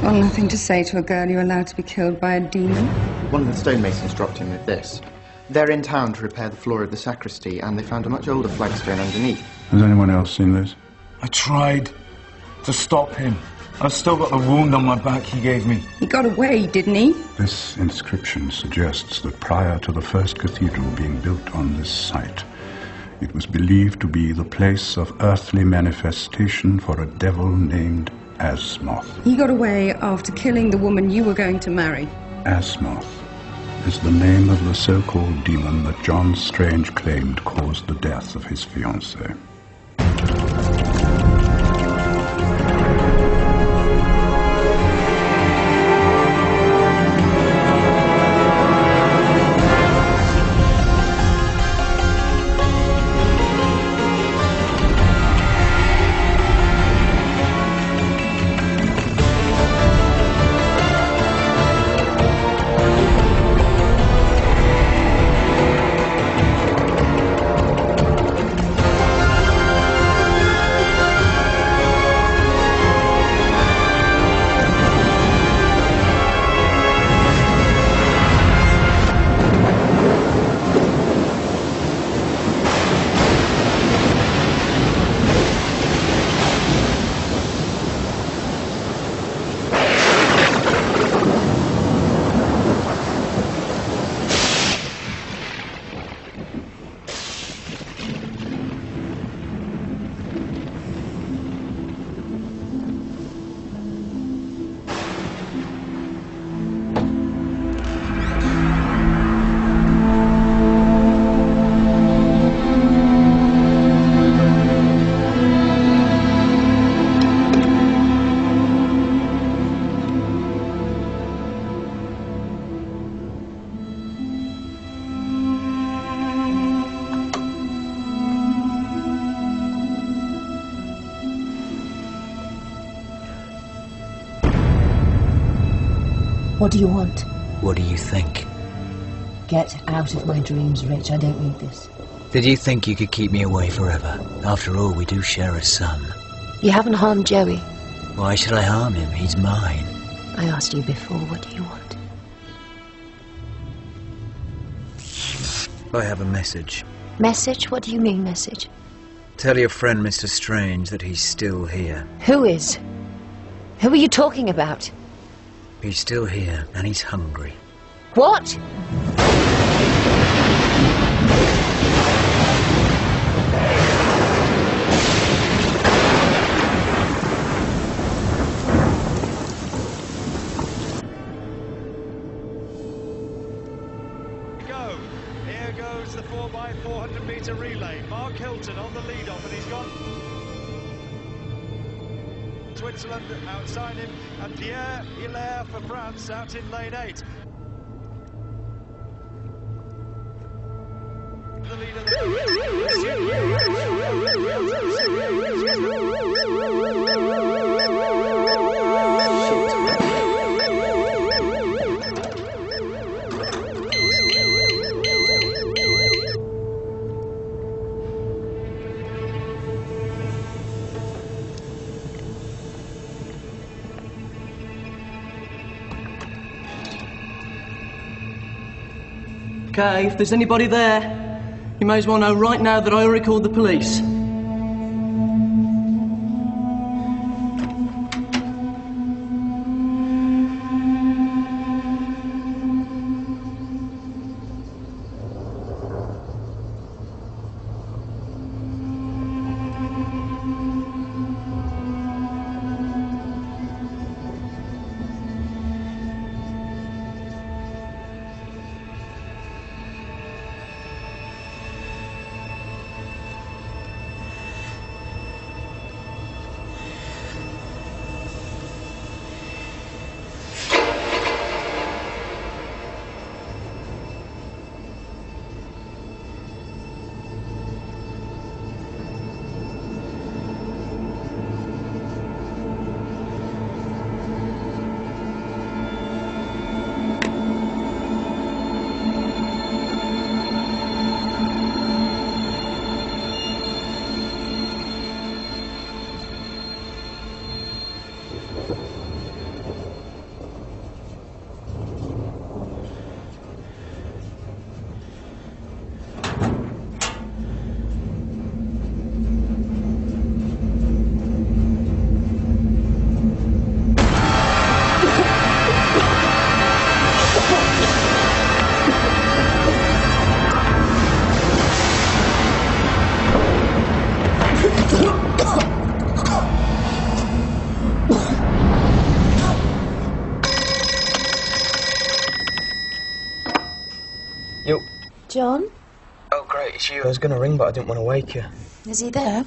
Well, nothing to say to a girl you're allowed to be killed by a demon? One of the stonemasons dropped in with this. They're in town to repair the floor of the sacristy, and they found a much older flagstone underneath. Has anyone else seen this? I tried to stop him. I've still got the wound on my back he gave me. He got away, didn't he? This inscription suggests that prior to the first cathedral being built on this site, it was believed to be the place of earthly manifestation for a devil named Asmoth. He got away after killing the woman you were going to marry. Asmoth is the name of the so-called demon that John Strange claimed caused the death of his fiancée. What do you want? What do you think? Get out of my dreams, Rich. I don't need this. Did you think you could keep me away forever? After all, we do share a son. You haven't harmed Joey. Why should I harm him? He's mine. I asked you before, what do you want? I have a message. Message? What do you mean, message? Tell your friend, Mr. Strange, that he's still here. Who is? Who are you talking about? He's still here, and he's hungry. What? Go! Here goes the 4x400 metre relay. Mark Hilton on the lead off, and he's gone. Switzerland outside him, and Pierre Hilaire for France out in lane 8. The leader Okay, if there's anybody there, you may as well know right now that I already called the police. John? Oh, great, it's you. I was going to ring, but I didn't want to wake you. Is he there?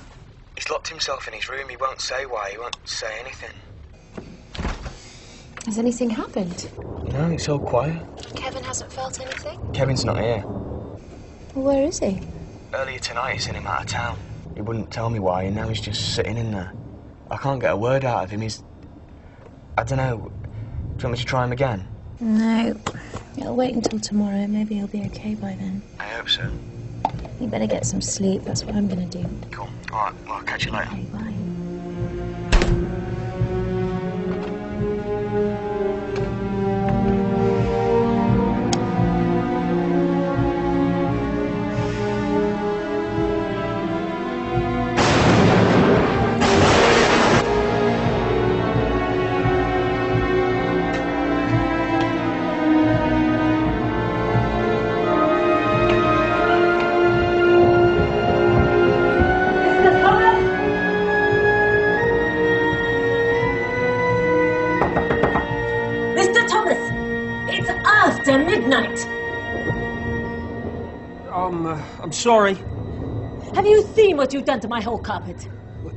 He's locked himself in his room. He won't say why. He won't say anything. Has anything happened? No, it's all quiet. Kevin hasn't felt anything? Kevin's not here. Well, where is he? Earlier tonight, he sent him out of town. He wouldn't tell me why, and now he's just sitting in there. I can't get a word out of him. He's... I don't know. Do you want me to try him again? No. I'll wait until tomorrow. Maybe he'll be okay by then. I hope so. You better get some sleep. That's what I'm going to do. Cool. All right, well, I'll catch you later. Okay, bye. I'm sorry. Have you seen what you've done to my whole carpet?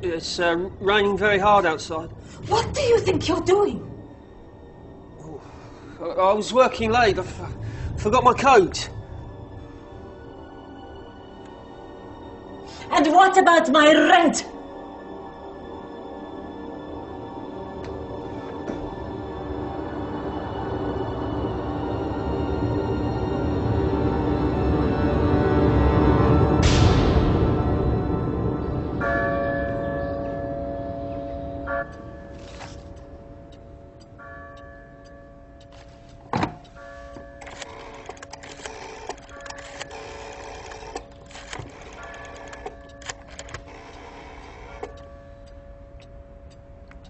It's raining very hard outside. What do you think you're doing? I was working late. I forgot my coat. And what about my rent?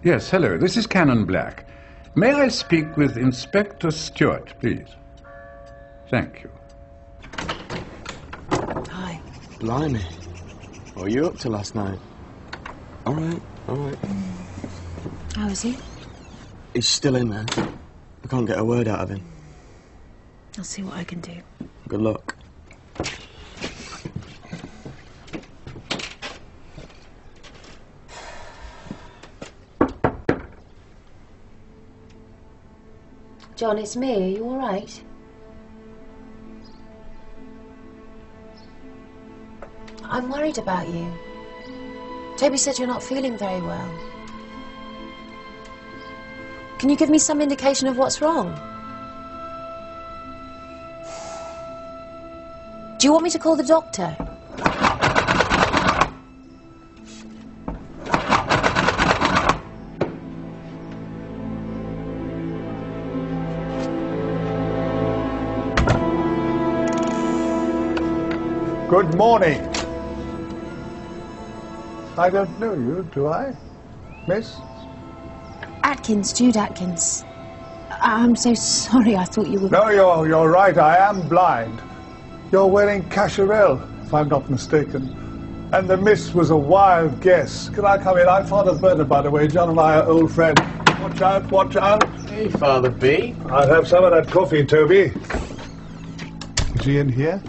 Yes, hello. This is Canon Black. May I speak with Inspector Stewart, please? Thank you. Hi. Blimey. What were you up to last night? All right, all right. How is he? He's still in there. I can't get a word out of him. I'll see what I can do. Good luck. John, it's me. Are you all right? I'm worried about you. Toby said you're not feeling very well. Can you give me some indication of what's wrong? Do you want me to call the doctor? Good morning. I don't know you, do I, miss? Atkins, Jude Atkins. I'm so sorry, I thought you were... No, you're right, I am blind. You're wearing cacharel, if I'm not mistaken. And the miss was a wild guess. Can I come in? I'm Father Bernard, by the way. John and I are old friends. Watch out, watch out. Hey, Father B. I'll have some of that coffee, Toby. Is he in here?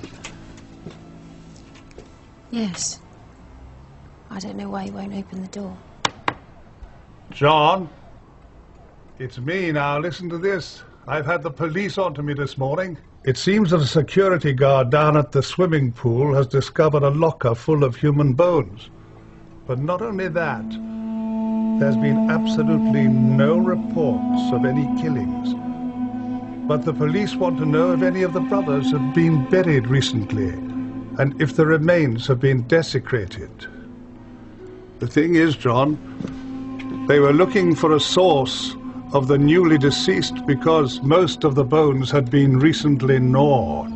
Yes. I don't know why he won't open the door. John? It's me now. Listen to this. I've had the police onto me this morning. It seems that a security guard down at the swimming pool has discovered a locker full of human bones. But not only that, there's been absolutely no reports of any killings. But the police want to know if any of the brothers have been buried recently, and if the remains have been desecrated. The thing is, John, they were looking for a source of the newly deceased because most of the bones had been recently gnawed.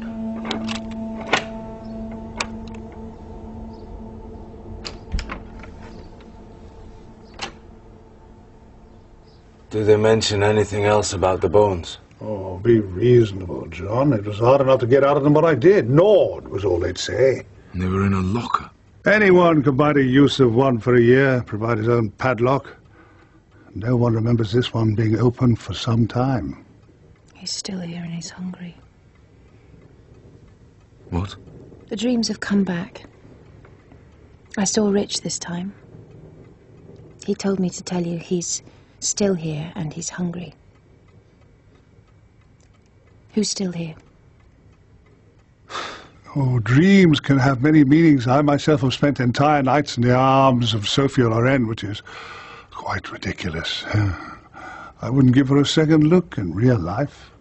Did they mention anything else about the bones? Oh, be reasonable, John. It was hard enough to get out of them what I did. Gnawed was all they'd say. They were in a locker. Anyone could buy the use of one for a year, provide his own padlock. No one remembers this one being open for some time. He's still here and he's hungry. What? The dreams have come back. I saw Rich this time. He told me to tell you he's still here and he's hungry. Who's still here? Oh, dreams can have many meanings. I myself have spent entire nights in the arms of Sophia Loren, which is quite ridiculous. I wouldn't give her a second look in real life.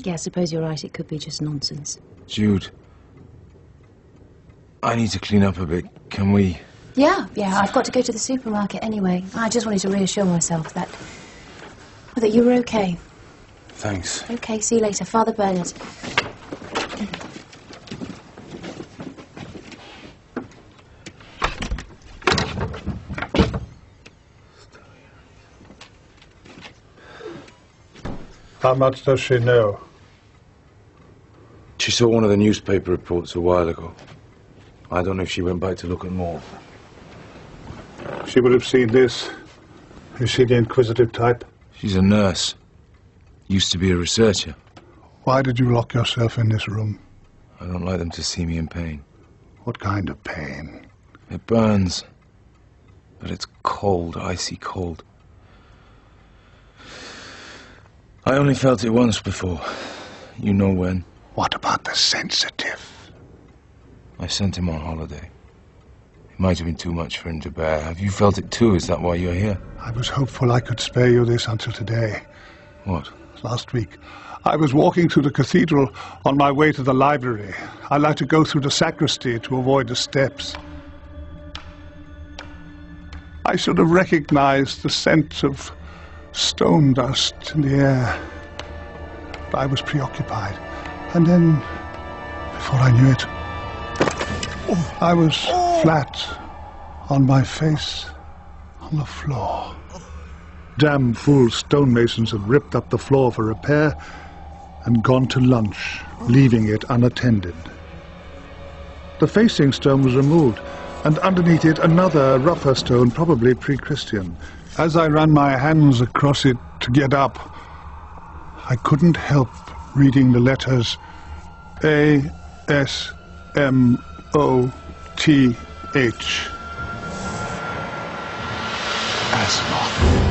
Yeah, I suppose you're right. It could be just nonsense. Jude, I need to clean up a bit. Can we? Yeah, I've got to go to the supermarket anyway. I just wanted to reassure myself that you were okay. Thanks. Okay, see you later. Father Bernard. How much does she know? She saw one of the newspaper reports a while ago. I don't know if she went back to look at more. She would have seen this. Is she the inquisitive type? She's a nurse. Used to be a researcher. Why did you lock yourself in this room? I don't like them to see me in pain. What kind of pain? It burns. But it's cold, icy cold. I only felt it once before. You know when. What about the sensitive? I sent him on holiday. It might have been too much for him to bear. Have you felt it too? Is that why you're here? I was hopeful I could spare you this until today. What? Last week, I was walking through the cathedral on my way to the library. I like to go through the sacristy to avoid the steps. I should have recognized the scent of stone dust in the air. But I was preoccupied. And then, before I knew it, I was flat on my face on the floor. Damn fool stonemasons had ripped up the floor for repair and gone to lunch, leaving it unattended. The facing stone was removed, and underneath it another, rougher stone, probably pre-Christian. As I ran my hands across it to get up, I couldn't help reading the letters A-S-M-O-T-H. Asmoth.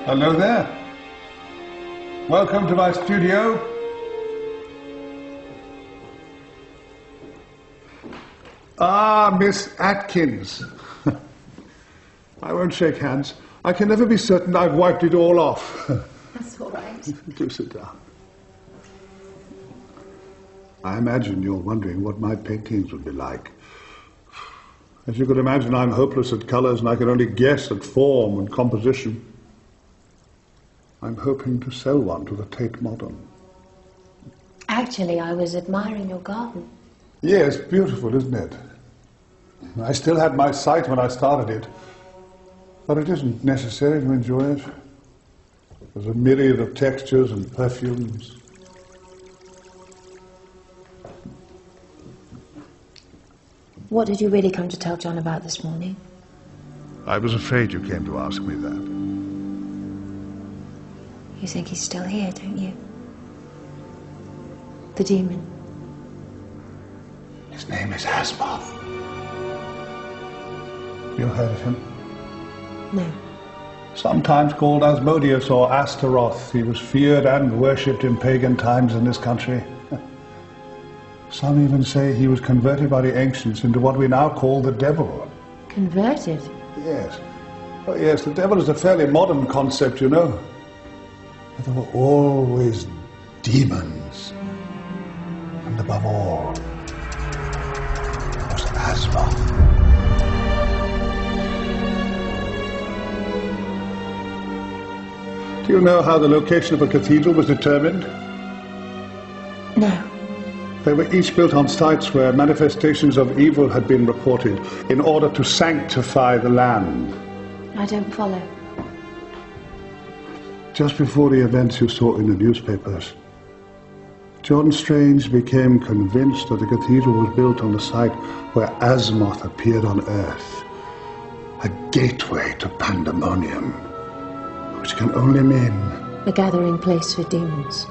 Hello there. Welcome to my studio. Ah, Miss Atkins. I won't shake hands. I can never be certain I've wiped it all off. That's all right. Do sit down. I imagine you're wondering what my paintings would be like. As you could imagine, I'm hopeless at colours and I can only guess at form and composition. I'm hoping to sell one to the Tate Modern. Actually, I was admiring your garden. Yes, beautiful, isn't it? I still had my sight when I started it, but it isn't necessary to enjoy it. There's a myriad of textures and perfumes. What did you really come to tell John about this morning? I was afraid you came to ask me that. You think he's still here, don't you? The demon. His name is Asmoth. You heard of him? No. Sometimes called Asmodeus or Astaroth, he was feared and worshipped in pagan times in this country. Some even say he was converted by the ancients into what we now call the devil. Converted? Yes. Oh, yes, the devil is a fairly modern concept, you know. But there were always demons. And above all, was Asmoth. Do you know how the location of a cathedral was determined? No. They were each built on sites where manifestations of evil had been reported in order to sanctify the land. I don't follow. Just before the events you saw in the newspapers, John Strange became convinced that the cathedral was built on the site where Asmoth appeared on Earth. A gateway to pandemonium, which can only mean A gathering place for demons.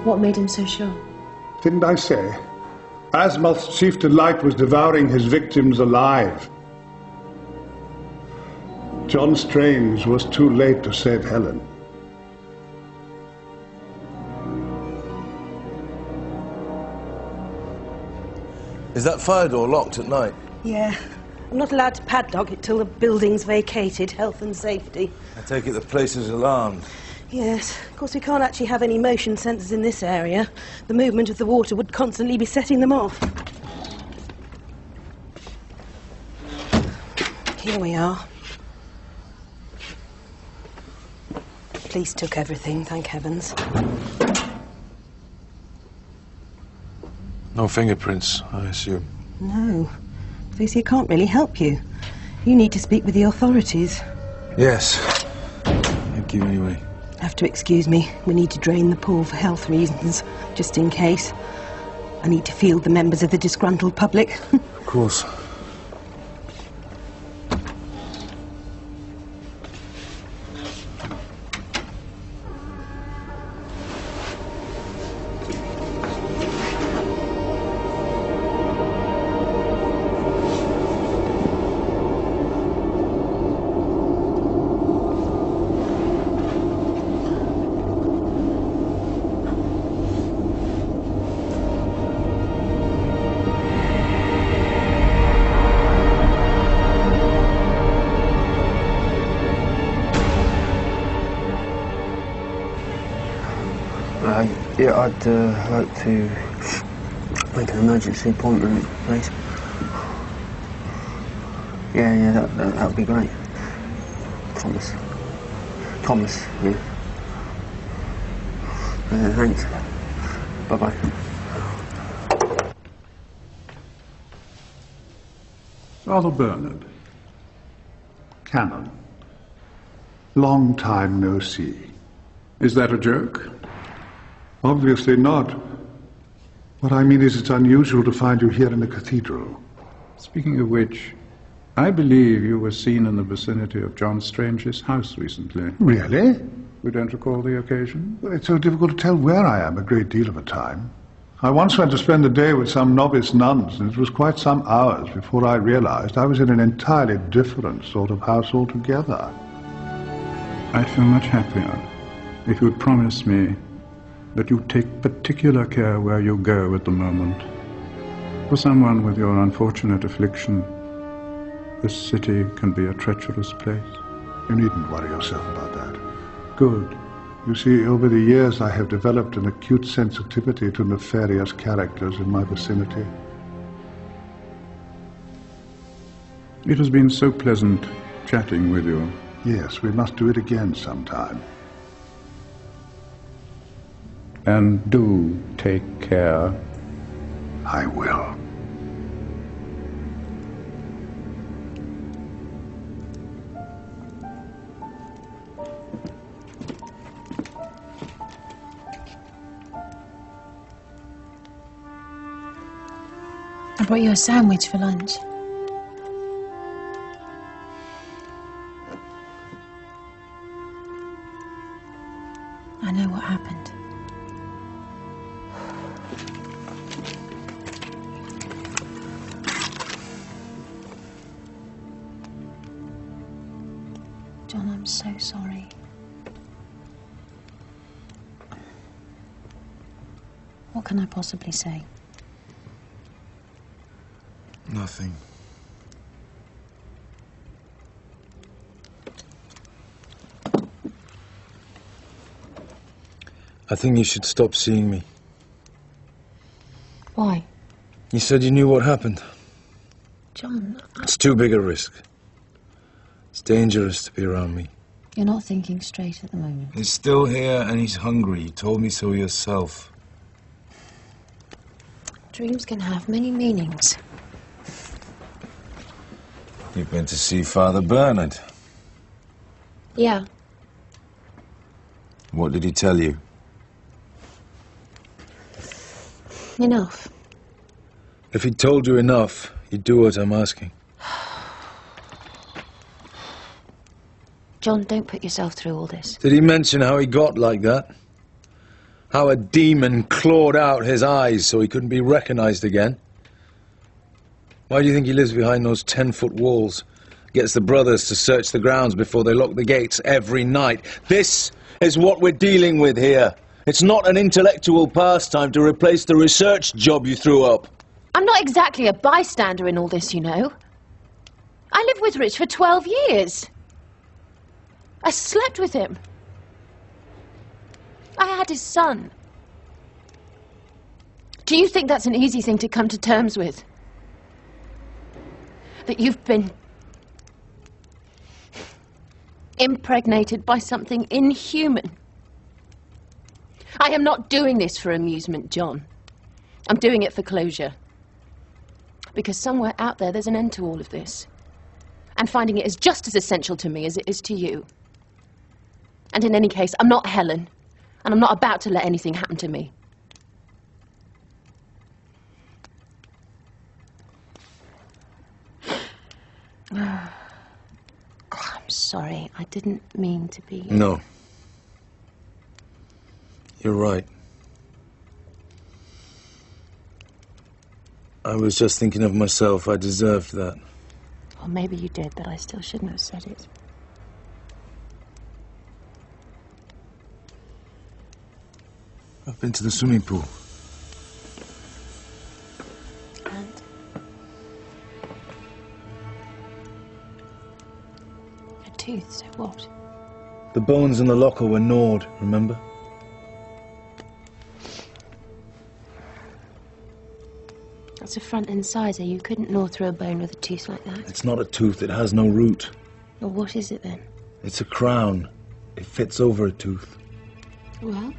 What made him so sure? Didn't I say? Asmoth's chief delight was devouring his victims alive. John Strange was too late to save Helen. Is that fire door locked at night? Yeah. I'm not allowed to padlock it till the building's vacated, health and safety. I take it the place is alarmed. Yes. Of course, we can't actually have any motion sensors in this area. The movement of the water would constantly be setting them off. Here we are. Police took everything, thank heavens. No fingerprints, I assume. No. Stacey, I can't really help you. You need to speak with the authorities. Yes. Thank you anyway. Have to excuse me. We need to drain the pool for health reasons, just in case. I need to field the members of the disgruntled public. Of course. Yeah, I'd like to make an emergency appointment, please. Yeah, that would be great. Thomas, yeah. Thanks. Bye-bye. Father Bernard. Canon. Long time no see. Is that a joke? Obviously not. What I mean is it's unusual to find you here in the cathedral. Speaking of which, I believe you were seen in the vicinity of John Strange's house recently. Really? We don't recall the occasion? Well, it's so difficult to tell where I am a great deal of the time. I once went to spend the day with some novice nuns, and it was quite some hours before I realized I was in an entirely different sort of house altogether. I'd feel much happier if you'd promise me that you take particular care where you go at the moment. For someone with your unfortunate affliction, this city can be a treacherous place. You needn't worry yourself about that. Good. You see, over the years I have developed an acute sensitivity to nefarious characters in my vicinity. It has been so pleasant chatting with you. Yes, we must do it again sometime. And do take care. I will. I brought you a sandwich for lunch. I know what happened. John, I'm so sorry. What can I possibly say? Nothing. I think you should stop seeing me. Why? You said you knew what happened. John, It's too big a risk. It's dangerous to be around me. you're not thinking straight at the moment. He's still here and he's hungry. You told me so yourself. Dreams can have many meanings. You've been to see Father Bernard. Yeah. What did he tell you? Enough. If he told you enough, you'd do what I'm asking. John, don't put yourself through all this. Did he mention how he got like that? How a demon clawed out his eyes so he couldn't be recognized again? Why do you think he lives behind those 10-foot walls? Gets the brothers to search the grounds before they lock the gates every night. This is what we're dealing with here. It's not an intellectual pastime to replace the research job you threw up. I'm not exactly a bystander in all this, you know. I lived with Rich for 12 years. I slept with him. I had his son. Do you think that's an easy thing to come to terms with? That you've been impregnated by something inhuman? I am not doing this for amusement, John. I'm doing it for closure. Because somewhere out there, there's an end to all of this. And finding it is just as essential to me as it is to you. And in any case, I'm not Helen. And I'm not about to let anything happen to me. I'm sorry. I didn't mean to be... No. You're right. I was just thinking of myself. I deserved that. Well, maybe you did, but I still shouldn't have said it. I've been to the swimming pool. And? A tooth, so what? The bones in the locker were gnawed, remember? That's a front incisor. You couldn't gnaw through a bone with a tooth like that. It's not a tooth. It has no root. Well, what is it then? It's a crown. It fits over a tooth. Well?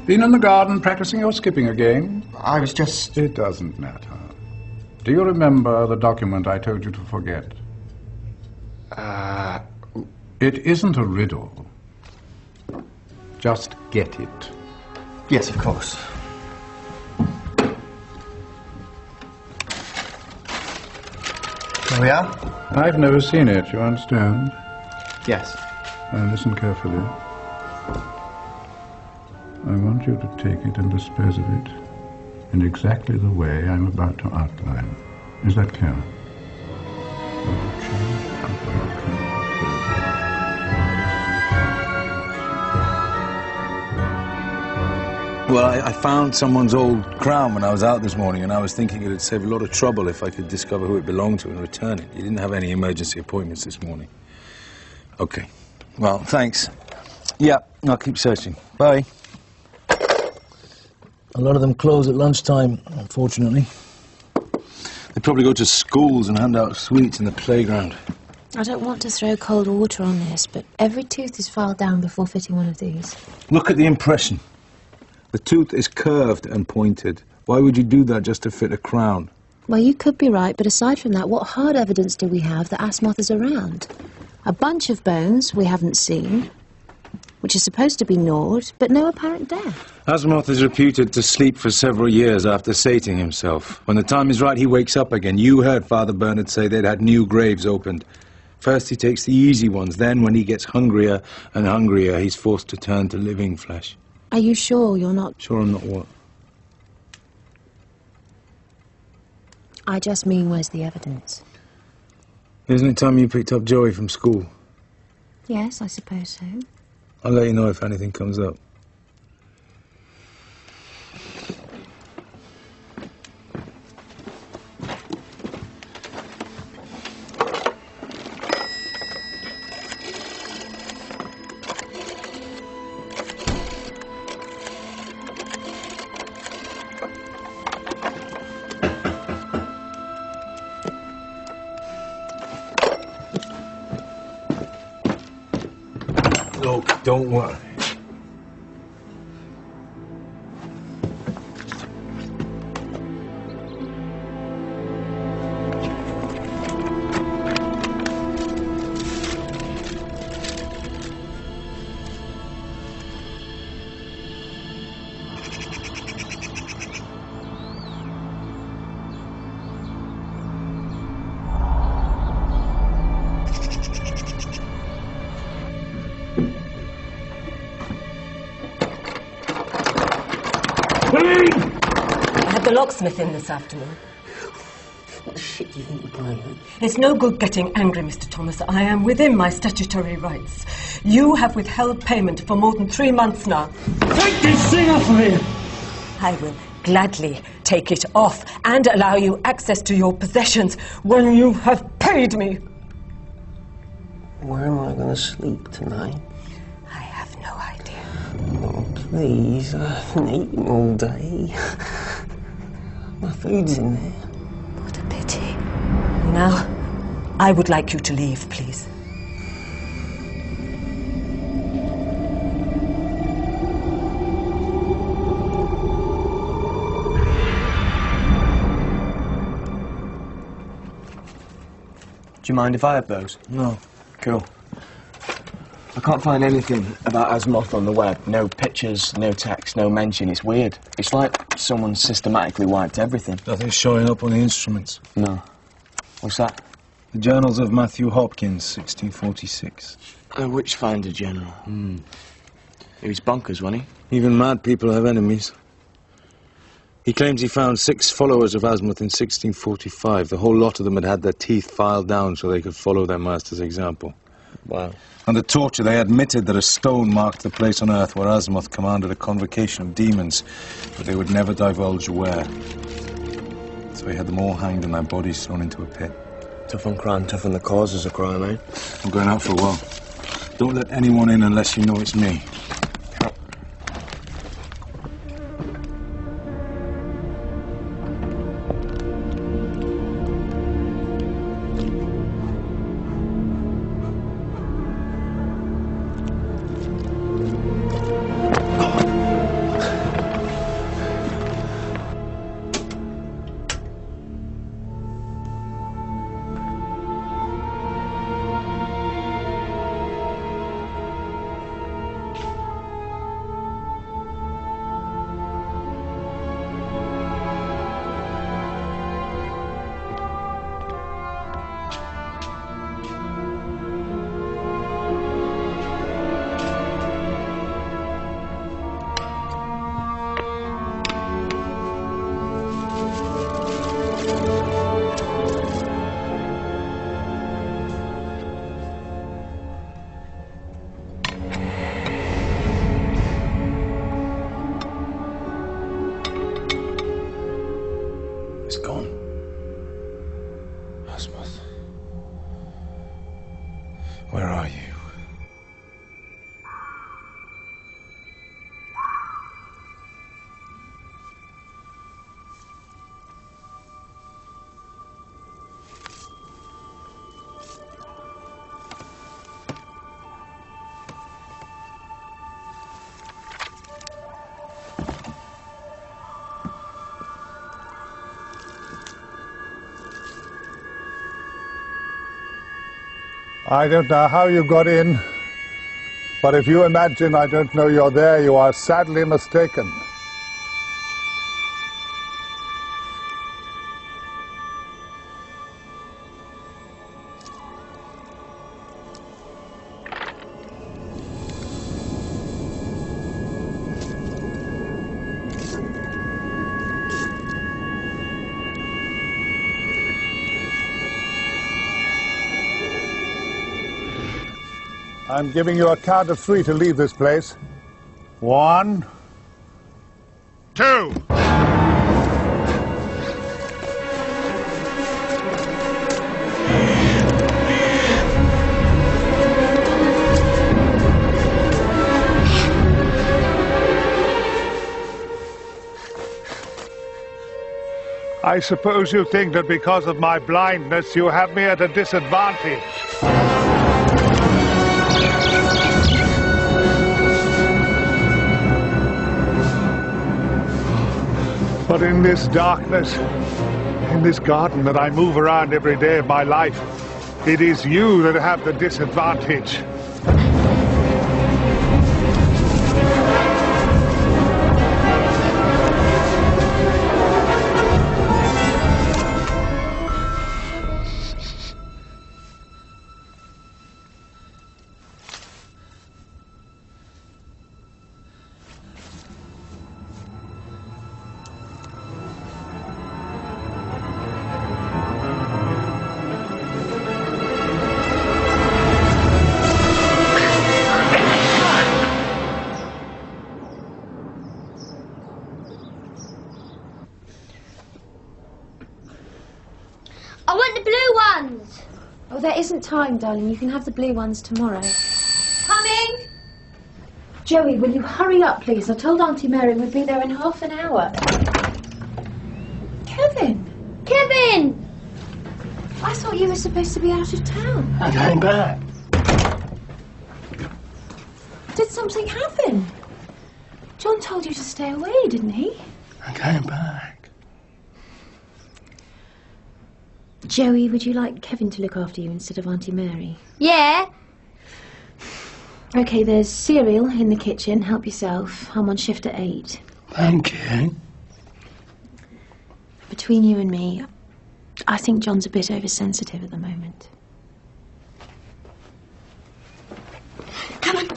Been in the garden practicing your skipping again? I was just... It doesn't matter. Do you remember the document I told you to forget? It isn't a riddle. Just get it. Yes, of course. Here we are. I've never seen it, you understand? Yes. Now listen carefully. I want you to take it and dispose of it in exactly the way I'm about to outline. Is that clear? Well, I found someone's old crown when I was out this morning, and I was thinking it'd save a lot of trouble if I could discover who it belonged to and return it. You didn't have any emergency appointments this morning. Okay, Well, thanks. Yeah, I'll keep searching. Bye. A lot of them close at lunchtime, unfortunately. They probably go to schools and hand out sweets in the playground. I don't want to throw cold water on this, but every tooth is filed down before fitting one of these. Look at the impression. The tooth is curved and pointed. Why would you do that just to fit a crown? Well, you could be right, but aside from that, what hard evidence do we have that Asmoth is around? A bunch of bones we haven't seen, which is supposed to be gnawed, but no apparent death. Asmoth is reputed to sleep for several years after sating himself. When the time is right, he wakes up again. You heard Father Bernard say they'd had new graves opened. First he takes the easy ones, then when he gets hungrier and hungrier, he's forced to turn to living flesh. Are you sure you're not... Sure I'm not what? I just mean, where's the evidence? Isn't it time you picked up Joey from school? Yes, I suppose so. I'll let you know if anything comes up. Look, don't worry. I had the locksmith in this afternoon. What the shit do you think you're playing? It's no good getting angry, Mr. Thomas. I am within my statutory rights. You have withheld payment for more than 3 months now. Take this thing off of here! I will gladly take it off and allow you access to your possessions when you have paid me. Where am I going to sleep tonight? I have no idea. Oh, please. I haven't eaten all day. My food's in there. What a pity. Now, I would like you to leave, please. Do you mind if I have those? No. Cool. I can't find anything about Asmoth on the web. No pictures, no text, no mention. It's weird. It's like someone systematically wiped everything. Nothing's showing up on the instruments. No. What's that? The Journals of Matthew Hopkins, 1646. A witch-finder general. He was bonkers, wasn't he? Even mad people have enemies. He claims he found 6 followers of Asmoth in 1645. The whole lot of them had had their teeth filed down so they could follow their master's example. Wow. Under torture, they admitted that a stone marked the place on Earth where Asmoth commanded a convocation of demons, but they would never divulge where. So he had them all hanged and their bodies thrown into a pit. Tough on crime, tough on the causes of crime, eh? I'm going out for a while. Don't let anyone in unless you know it's me. It's gone. Asmoth. Where are you? I don't know how you got in, but if you imagine I don't know you're there, you are sadly mistaken. I'm giving you a count of 3 to leave this place. 1, 2. I suppose you think that because of my blindness you have me at a disadvantage. But in this darkness, in this garden that I move around every day of my life, it is you that have the disadvantage. I want the blue ones! Oh, there isn't time, darling. You can have the blue ones tomorrow. Coming! Joey, will you hurry up, please? I told Auntie Mary we'd be there in half an hour. Kevin! Kevin! I thought you were supposed to be out of town. I'm going back. Did something happen? John told you to stay away, didn't he? I'm going back. Joey, would you like Kevin to look after you instead of Auntie Mary? Yeah. OK, there's cereal in the kitchen. Help yourself. I'm on shift at 8. Thank you. Between you and me, I think John's a bit oversensitive at the moment. Come on.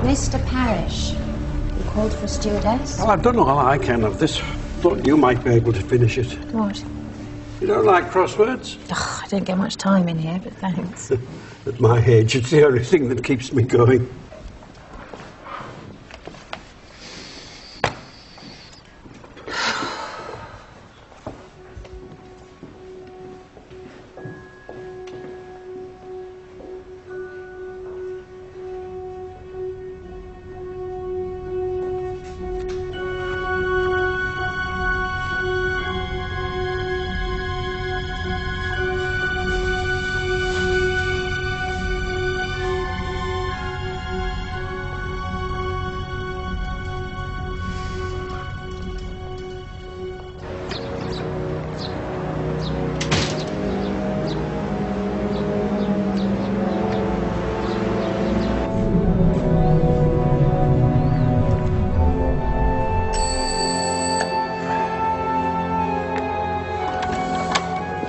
Mr. Parrish, you called for a stewardess? Well, I don't know how I can of this. Thought you might be able to finish it. What? You don't like crosswords? Ugh, I don't get much time in here, but thanks. At my age, it's the only thing that keeps me going.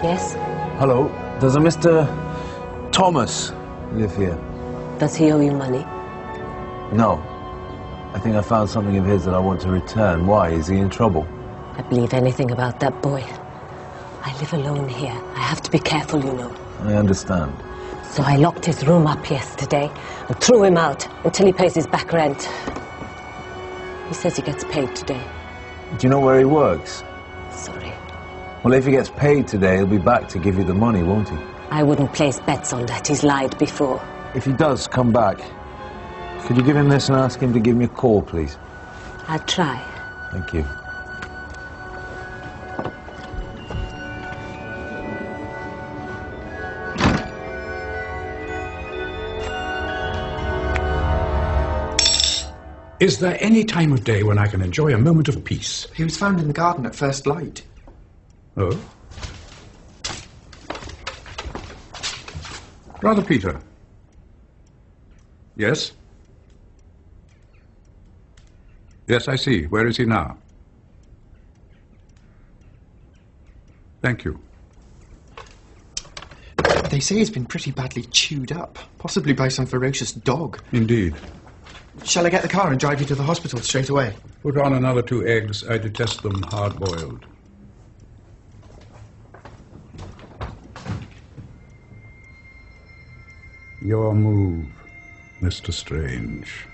Yes? Hello, does a Mr. Thomas live here? Does he owe you money? No. I think I found something of his that I want to return. Why? Is he in trouble? I believe anything about that boy. I live alone here. I have to be careful, you know. I understand. So I locked his room up yesterday and threw him out until he pays his back rent. He says he gets paid today. Do you know where he works? Sorry. Well, if he gets paid today, he'll be back to give you the money, won't he? I wouldn't place bets on that. He's lied before. If he does come back, could you give him this and ask him to give me a call, please? I'll try. Thank you. Is there any time of day when I can enjoy a moment of peace? He was found in the garden at first light. Oh? Brother Peter. Yes? Yes, I see. Where is he now? Thank you. They say he's been pretty badly chewed up, possibly by some ferocious dog. Indeed. Shall I get the car and drive you to the hospital straight away? Put on another 2 eggs. I detest them hard-boiled. Your move, Mr. Strange.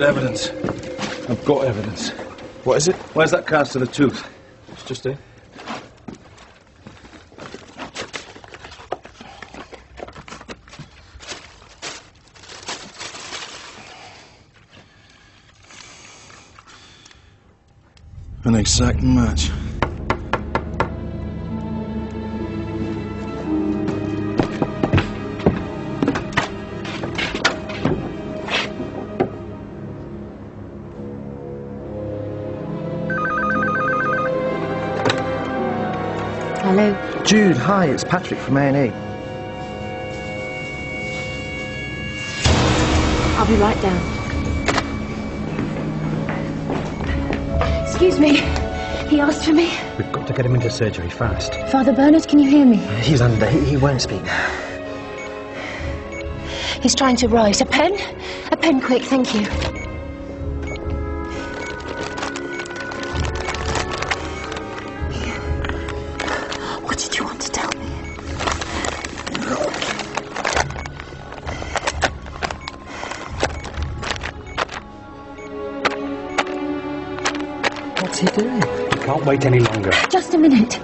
Evidence. I've got evidence. What is it? Where's that cast of the tooth? It's just here. An exact match. Hello. Jude, hi, it's Patrick from A&E. I'll be right down. Excuse me. He asked for me. We've got to get him into surgery fast. Father Bernard, can you hear me? He's under. He won't speak. He's trying to rise. A pen? A pen, quick, thank you. What did you want to tell me? What's he doing? He can't wait any longer. Just a minute.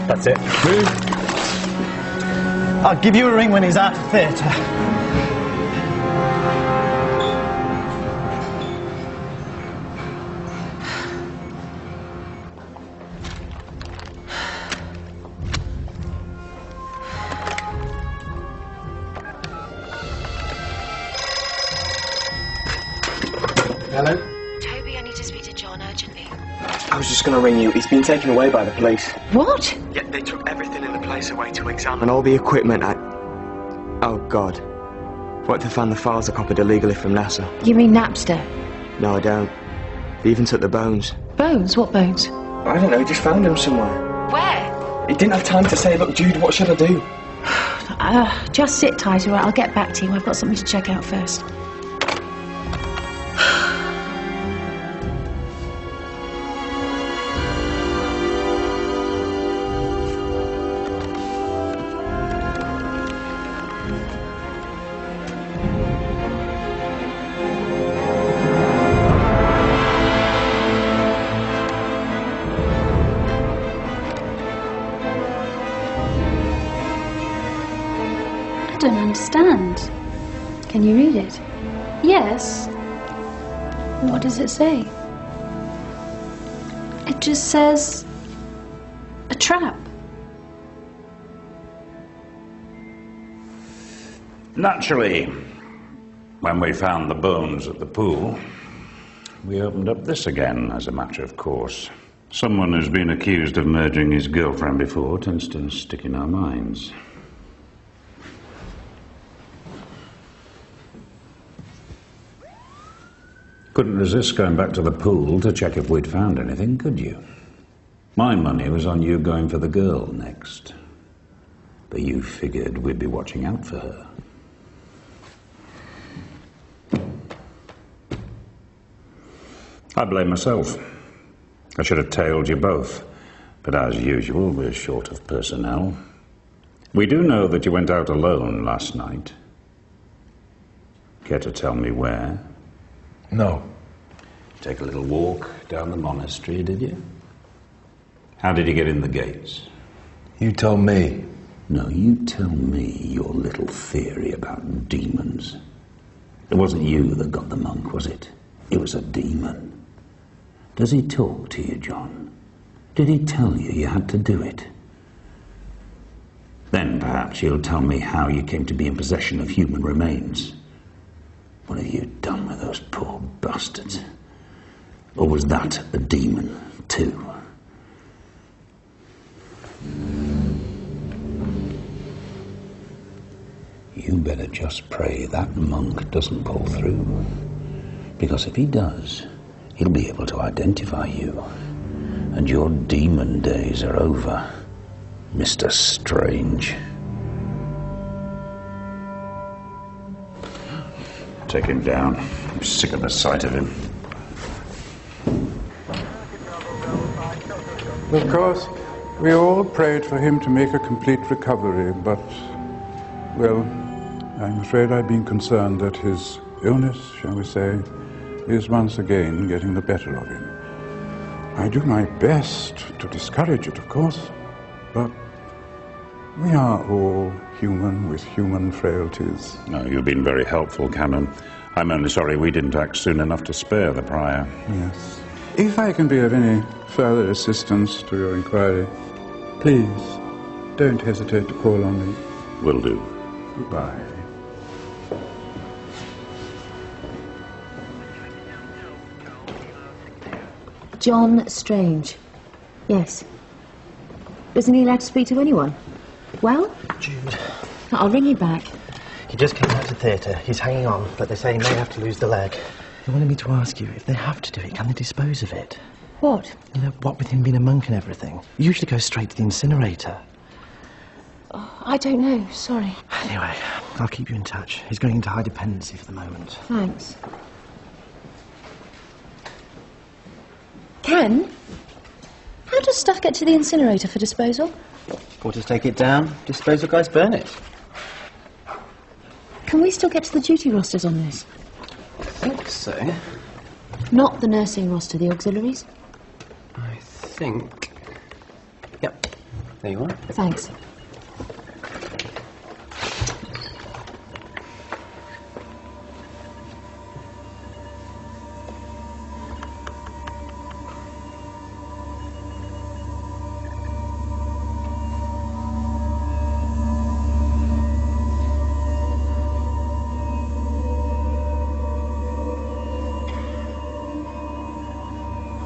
That's it. I'll give you a ring when he's out of theatre. Hello? Toby, I need to speak to John urgently. I was just going to ring you. He's been taken away by the police. What? Yeah, they took everything in the place away to examine all the equipment. Oh, God. What if they found the files I copied illegally from NASA? You mean Napster? No, I don't. They even took the bones. Bones? What bones? I don't know, he just found them somewhere. Where? He didn't have time to say, look, Jude, what should I do? Just sit tight, all right? I'll get back to you. I've got something to check out first. I don't understand. Can you read it? Yes. What does it say? It just says... a trap. Naturally, when we found the bones at the pool, we opened up this again as a matter of course. Someone who's been accused of murdering his girlfriend before tends to stick in our minds. Couldn't resist going back to the pool to check if we'd found anything, could you? My money was on you going for the girl next. But you figured we'd be watching out for her. I blame myself. I should have tailed you both. But as usual, we're short of personnel. We do know that you went out alone last night. Care to tell me where? No. Take a little walk down the monastery, did you? How did you get in the gates? You tell me. No, you tell me your little theory about demons. It wasn't you that got the monk, was it? It was a demon. Does he talk to you, John? Did he tell you you had to do it? Then perhaps you'll tell me how you came to be in possession of human remains. What have you done with those poor bastards? Or was that a demon, too? You better just pray that monk doesn't pull through. Because if he does, he'll be able to identify you. And your demon days are over, Mr. Strange. Take him down. I'm sick of the sight of him. Of course, we all prayed for him to make a complete recovery, but, well, I'm afraid I've been concerned that his illness, shall we say, is once again getting the better of him. I do my best to discourage it, of course, but we are all human with human frailties. No, you've been very helpful, Canon. I'm only sorry we didn't act soon enough to spare the prior. Yes. If I can be of any further assistance to your inquiry, please don't hesitate to call on me. Will do. Goodbye. John Strange. Yes. Isn't he allowed to speak to anyone? Well? Jude. I'll ring you back. He just came out of the theatre. He's hanging on, but they say he may have to lose the leg. They wanted me to ask you, if they have to do it, can they dispose of it? What? You know, what with him being a monk and everything? He usually goes straight to the incinerator. Oh, I don't know, sorry. Anyway, I'll keep you in touch. He's going into high dependency for the moment. Thanks. Ken? How does stuff get to the incinerator for disposal? Porters take it down, disposal guys burn it. Can we still get to the duty rosters on this? I think so. Not the nursing roster, the auxiliaries? I think... Yep, there you are. Thanks.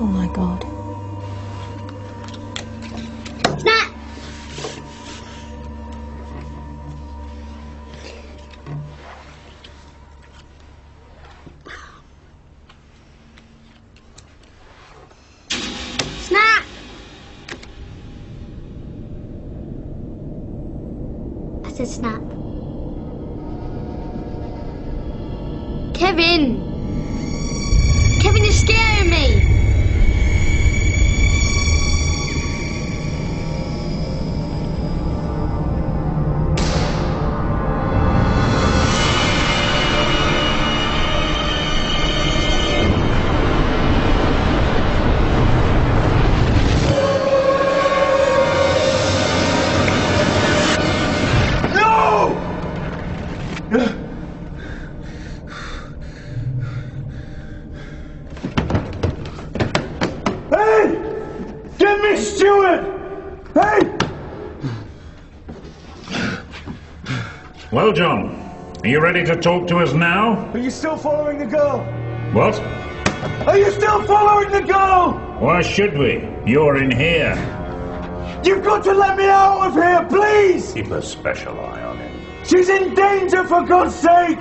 Oh my God. Snap! Snap! I said snap. Kevin! Kevin, you're scaring me! Well, John, are you ready to talk to us now? Are you still following the girl? What? Are you still following the girl? Why should we? You're in here. You've got to let me out of here, please! Keep a special eye on him. She's in danger, for God's sake!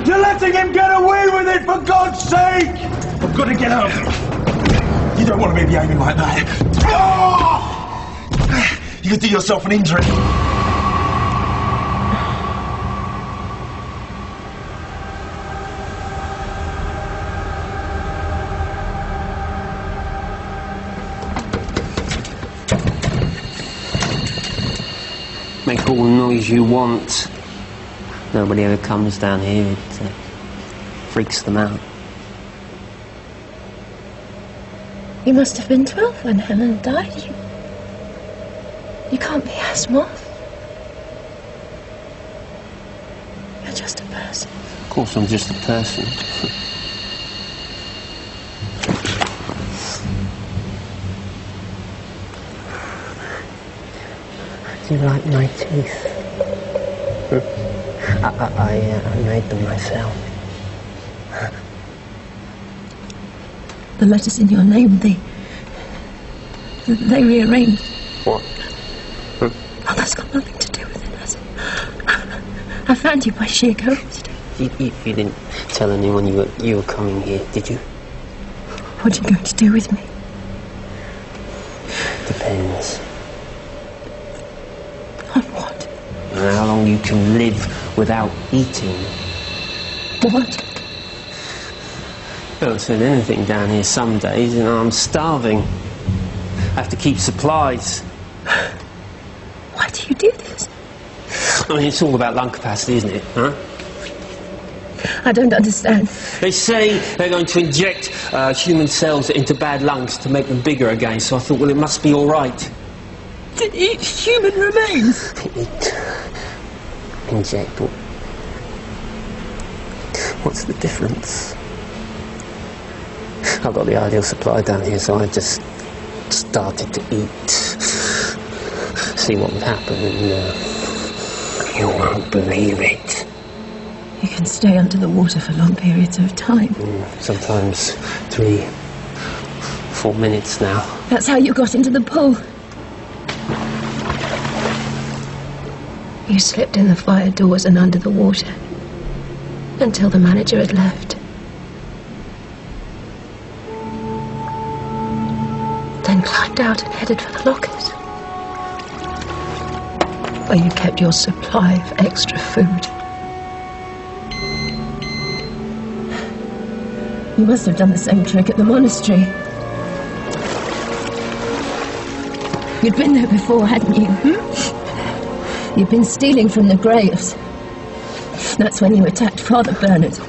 You're letting him get away with it, for God's sake! I've got to get out. You don't want to be behaving like that. You could do yourself an injury. Make all the noise you want. Nobody ever comes down here. It freaks them out. You must have been 12 when Helen died. You can't be Asmoth. You're just a person. Of course I'm just a person. Do you like my teeth? I made them myself. The letters in your name, they rearranged. What? Oh, that's got nothing to do with it, has it? I found you by sheer coincidence. You didn't tell anyone you were coming here, did you? What are you going to do with me? Depends. On what? How long you can live without eating. What? I haven't said anything down here some days, and I'm starving. I have to keep supplies. Why do you do this? I mean, it's all about lung capacity, isn't it? Huh? I don't understand. They say they're going to inject human cells into bad lungs to make them bigger again, so I thought, well, it must be all right. To eat human remains? Inject. What's the difference? I've got the ideal supply down here, so I just started to eat. See what would happen, and you won't believe it. You can stay under the water for long periods of time. Sometimes 3-4 minutes now. That's how you got into the pool. You slipped in the fire doors and under the water until the manager had left. Then climbed out and headed for the lockers, where you kept your supply of extra food. You must have done the same trick at the monastery. You'd been there before, hadn't you? You'd been stealing from the graves. That's when you attacked Father Bernard.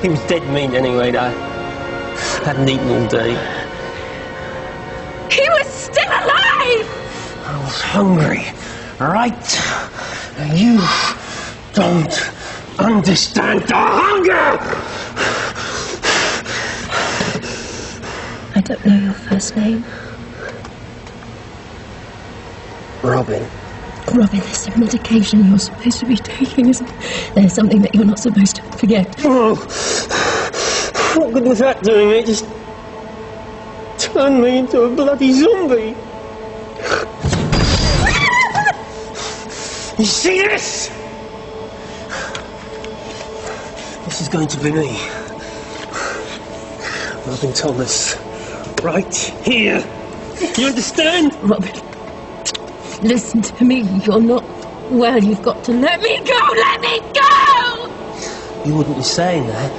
He was dead mean anyway, though. Hadn't eaten all day. He was still alive! I was hungry, right? You don't understand the hunger! I don't know your first name. Robin. Robin, there's some medication you're supposed to be taking, isn't there? There's something that you're not supposed to forget. Oh, what good was that doing? It just turned me into a bloody zombie. You see this? This is going to be me. Robin Thomas. Right here. You understand? Robin, listen to me. You're not well. You've got to let me go. Let me go! You wouldn't be saying that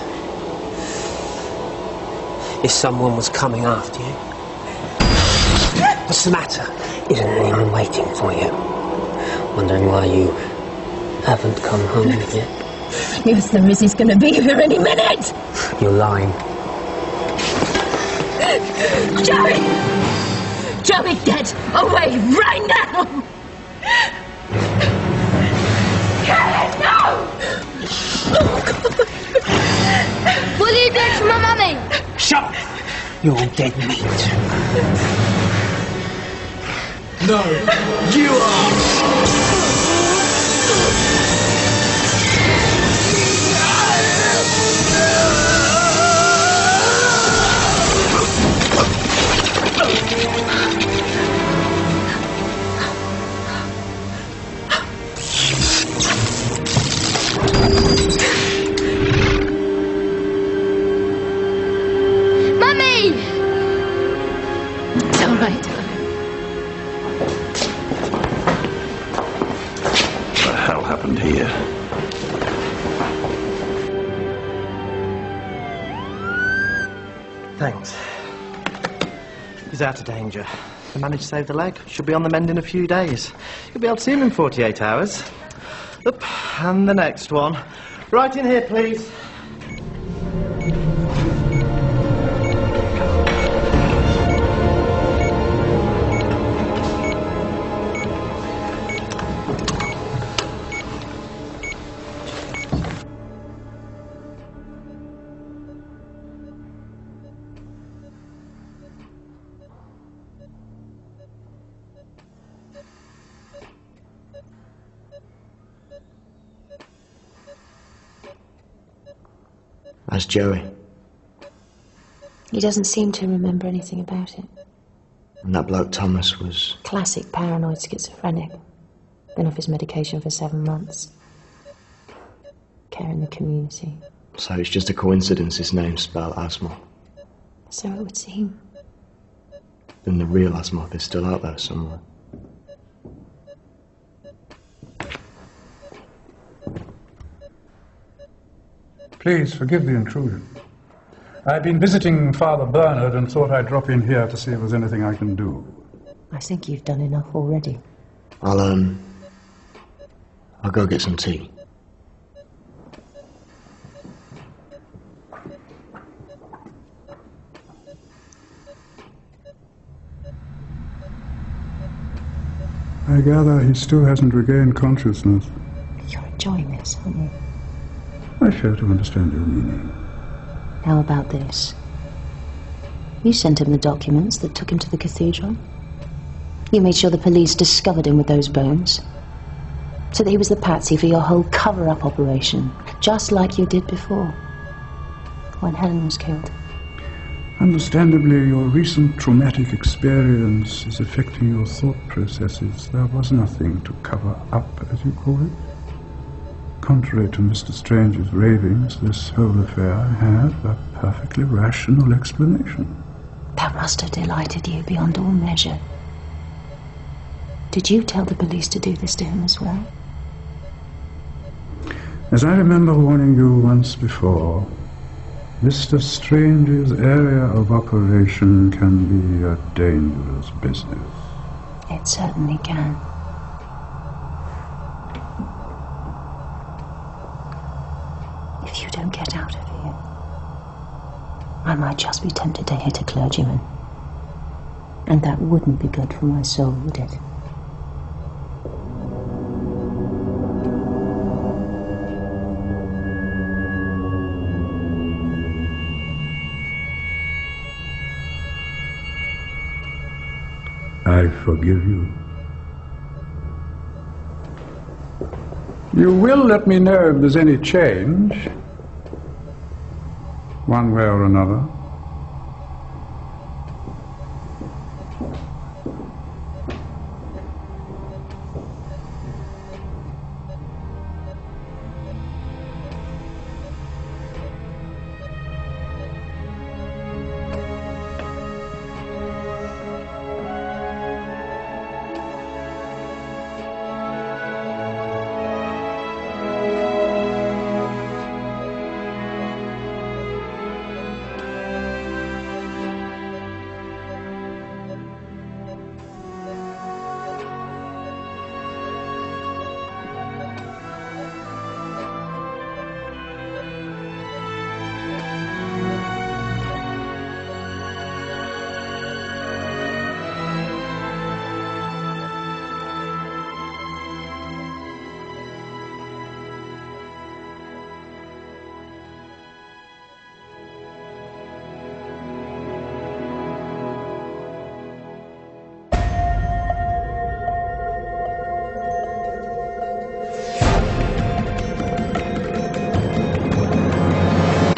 if someone was coming after you. What's the matter? Isn't anyone waiting for you? Wondering why you haven't come home yet? Yes, there is. He's going to be here any minute. You're lying. Joey! Joey, get away right now! Karen, no! Oh, God. What are you doing to my mummy? Shut up! You're all dead meat. No, you are! Mummy! It's all right. What the hell happened here? Thanks. He's out of danger. I managed to save the leg. Should be on the mend in a few days. You'll be able to see him in 48 hours. Up, and the next one. Right in here, please. That's Joey. He doesn't seem to remember anything about it. And that bloke Thomas was... Classic paranoid schizophrenic. Been off his medication for 7 months. Care in the community. So it's just a coincidence his name's spelled Asmoth. So it would seem. Then the real Asmoth is still out there somewhere. Please forgive the intrusion. I've been visiting Father Bernard and thought I'd drop in here to see if there's anything I can do. I think you've done enough already. I'll go get some tea. I gather he still hasn't regained consciousness. You're enjoying this, aren't you? I fail to understand your meaning. How about this? You sent him the documents that took him to the cathedral. You made sure the police discovered him with those bones. So that he was the patsy for your whole cover-up operation, just like you did before, when Helen was killed. Understandably, your recent traumatic experience is affecting your thought processes. There was nothing to cover up, as you call it. Contrary to Mr. Strange's ravings, this whole affair had a perfectly rational explanation. That must have delighted you beyond all measure. Did you tell the police to do this to him as well? As I remember warning you once before, Mr. Strange's area of operation can be a dangerous business. It certainly can. If you don't get out of here, I might just be tempted to hit a clergyman. And that wouldn't be good for my soul, would it? I forgive you. You will let me know if there's any change, one way or another.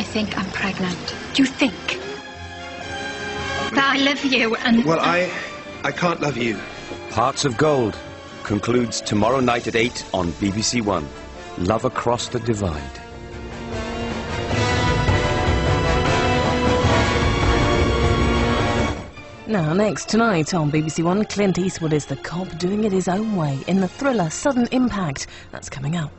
I think I'm pregnant. Do you think? That I love you and... Well, I can't love you. Hearts of Gold concludes tomorrow night at 8 on BBC One. Love Across the Divide. Now, next tonight on BBC One, Clint Eastwood is the cop doing it his own way in the thriller Sudden Impact. That's coming up.